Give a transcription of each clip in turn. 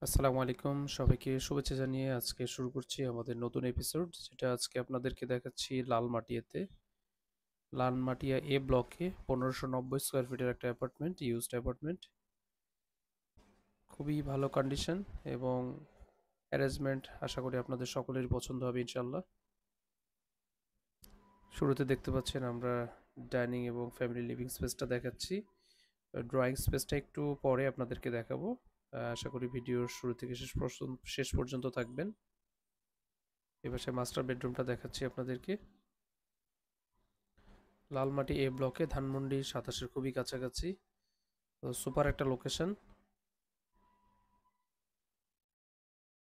আসসালামু আলাইকুম, সবাইকে শুভেচ্ছা জানিয়ে আজকে শুরু করছি আমাদের নতুন এপিসোড, যেটা আজকে আপনাদেরকে দেখাচ্ছি লালমাটিয়াতে। লালমাটিয়া এ ব্লকে 1590 স্কোয়ার ফিটের একটা অ্যাপার্টমেন্ট, ইউজড অ্যাপার্টমেন্ট। খুবই ভালো কন্ডিশন এবং অ্যারেঞ্জমেন্ট আশা করি আপনাদের সকলেরই পছন্দ হবে ইনশাল্লাহ। শুরুতে দেখতে পাচ্ছেন আমরা ডাইনিং এবং ফ্যামিলি লিভিং স্পেসটা দেখাচ্ছি। ড্রয়িং স্পেসটা একটু পরে আপনাদেরকে দেখাবো। আশা করি ভিডিওর শুরু থেকে শেষ পর্যন্ত থাকবেন। এবার সে মাস্টার বেডরুমটা দেখাচ্ছি আপনাদেরকে। লালমাটি এ ব্লকে ধানমন্ডি 27-এর খুবই কাছাকাছি। তো সুপার একটা লোকেশন।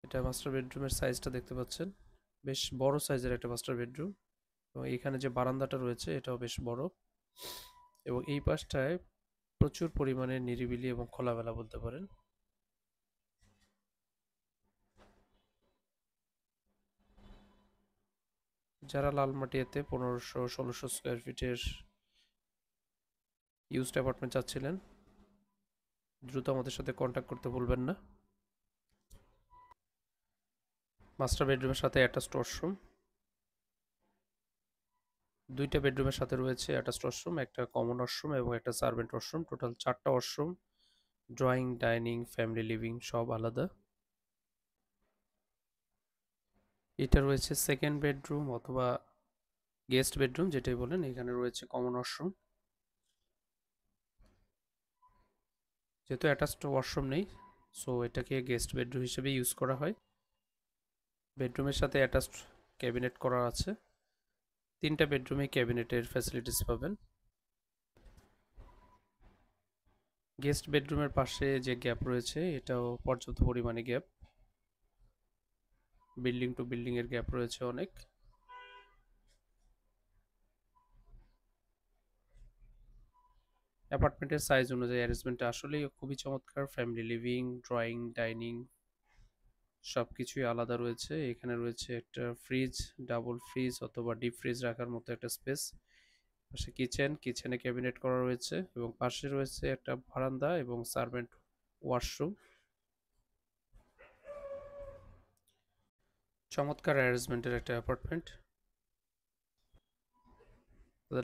এটা মাস্টার বেডরুমের সাইজটা দেখতে পাচ্ছেন, বেশ বড় সাইজের একটা মাস্টার বেডরুম। এবং এখানে যে বারান্দাটা রয়েছে এটাও বেশ বড়, এবং এই পাশটায় প্রচুর পরিমাণে নিরিবিলি এবং খোলামেলা বলতে পারেন। যারা লালমাটিয়াতে 1500-1600 স্কোয়ার ফিটের ইউজড অ্যাপার্টমেন্ট চাচ্ছিলেন, দ্রুত আমাদের সাথে কন্ট্যাক্ট করতে ভুলবেন না। মাস্টার বেডরুমের সাথে অ্যাটাচড ওয়াশরুম, দুইটা বেডরুমের সাথে রয়েছে অ্যাটাচড ওয়াশরুম, একটা কমন ওয়াশরুম এবং একটা সার্ভেন্ট ওয়াশরুম। টোটাল 4টা washroom, drawing, dining, family living সব আলাদা। এটা রয়েছে সেকেন্ড বেডরুম অথবা গেস্ট বেডরুম যেটাই বলেন। এখানে রয়েছে কমন ওয়াশরুম, যেহেতু অ্যাটাচড ওয়াশরুম নেই সো এটাকে গেস্ট বেডরুম হিসেবে ইউজ করা হয়। বেডরুমের সাথে অ্যাটাচড ক্যাবিনেট করা আছে। 3টা বেডরুমে ক্যাবিনেটের ফ্যাসিলিটিস পাবেন। গেস্ট বেডরুমের পাশে যে গ্যাপ রয়েছে এটাও পর্যাপ্ত পরিমাণে গ্যাপ, বিল্ডিং টু বিল্ডিং এর গ্যাপ রয়েছে অনেক। অ্যাপার্টমেন্টের সাইজ অনুযায়ী অ্যারেঞ্জমেন্টটা আসলেই খুবই চমৎকার। ফ্যামিলি লিভিং, ড্রয়িং, ডাইনিং সবকিছুই আলাদা রয়েছে। এখানে রয়েছে একটা ফ্রিজ, ডাবল ফ্রিজ অথবা ডিপ ফ্রিজ রাখার মতো একটা স্পেস। পাশে কিচেনে ক্যাবিনেট করা রয়েছে এবং পাশে রয়েছে একটা বারান্দা এবং সার্ভেন্ট ওয়াশরুম। চমৎকার অ্যারেঞ্জমেন্টের একটা অ্যাপার্টমেন্ট।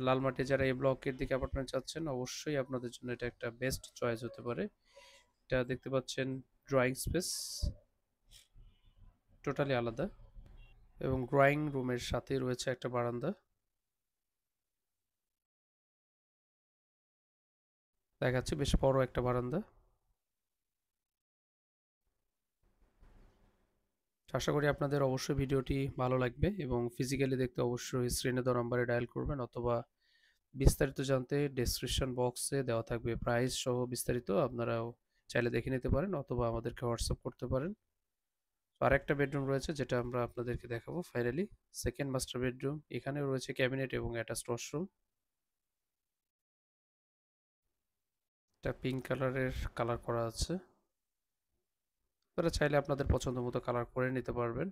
লালমাটি যারা এই ব্লকের দিকে অ্যাপার্টমেন্ট চাচ্ছেন, অবশ্যই আপনাদের জন্য এটা একটা বেস্ট চয়েস হতে পারে। এটা দেখতে পাচ্ছেন ড্রয়িং স্পেস টোটালি আলাদা, এবং ড্রয়িং রুমের সাথে রয়েছে একটা বারান্দা। দেখাচ্ছে বেশ বড় একটা বারান্দা। আশা করি আপনাদের অবশ্যই ভিডিওটি ভালো লাগবে, এবং ফিজিক্যালি দেখতে অবশ্যই স্ক্রিনে দেওয়া নাম্বারে ডায়াল করবেন, অথবা বিস্তারিত জানতে ডেসক্রিপশন বক্সে দেওয়া থাকবে প্রাইস সহ বিস্তারিত, আপনারাও চাইলে দেখে নিতে পারেন অথবা আমাদেরকে হোয়াটসঅ্যাপ করতে পারেন। আর একটা বেডরুম রয়েছে যেটা আমরা আপনাদেরকে দেখাবো ফাইনালি, সেকেন্ড মাস্টার বেডরুম। এখানেও রয়েছে ক্যাবিনেট এবং অ্যাটাচড ওয়াশরুম। এটা পিঙ্ক কালারের কালার করা আছে, আপনারা চাইলে আপনাদের পছন্দ মতো কালার করে নিতে পারবেন।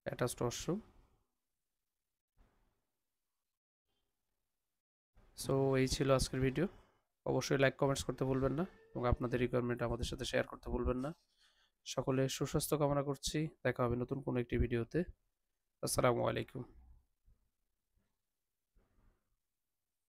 Attached washroom. সো এই ছিল আজকের ভিডিও। অবশ্যই লাইক কমেন্টস করতে ভুলবেন না, এবং আপনাদের রিকোয়ারমেন্ট আমাদের সাথে শেয়ার করতে ভুলবেন না। সকলে সুস্বাস্থ্য কামনা করছি। দেখা হবে নতুন কোনো একটি ভিডিওতে। আসসালামু আলাইকুম।